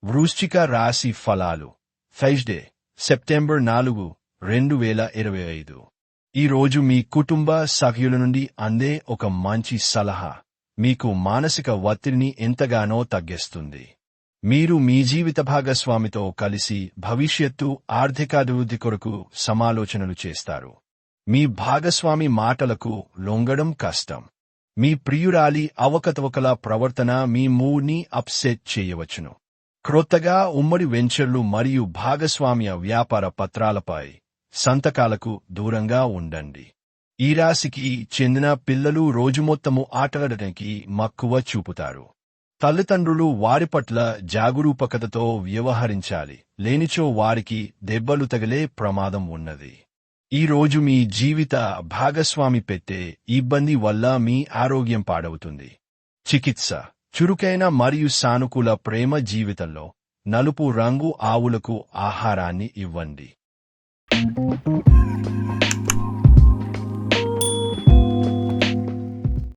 వృశ్చిక రాశి ఫలాలు. Thursday, September 4, 2025. ఈ రోజు మీ కుటుంబ సభ్యుల నుండి అందే ఒక మంచి సలహా మీకు మానసిక ఒత్తిడిని ఎంతగానో తగ్గిస్తుంది. మీరు మీ జీవిత భాగస్వామితో కలిసి భవిష్యత్తు ఆర్థికాభివృద్ధి కొరకు సమాలోచనలు చేస్తారు. మీ భాగస్వామి మాటలకు లొంగడం కష్టం. మీ ప్రియురాలి అవకతవకల ప్రవర్తన మీ మూడ్ని అప్సెట్ చేయవచ్చును. క్రొత్తగా ఉమ్మడి వెంచర్లు మరియు భాగస్వామ్య వ్యాపార పత్రాలపై సంతకాలకు దూరంగా ఉండండి. ఈ రాశికి చెందిన పిల్లలు రోజు మొత్తము ఆటలాడటానికి మక్కువ చూపుతారు. తల్లిదండ్రులు వారి పట్ల జాగరూకతతో వ్యవహరించాలి, లేనిచో వారికి దెబ్బలు తగిలే ప్రమాదం ఉన్నది. ఈ రోజు మీ జీవిత భాగస్వామి పెట్టే ఇబ్బంది వల్ల మీ ఆరోగ్యం పాడవుతుంది. చికిత్స. చురుకైన మరియు సానుకూల ప్రేమ జీవితంలో నలుపు రంగు ఆవులకు ఆహారాన్ని ఇవ్వండి.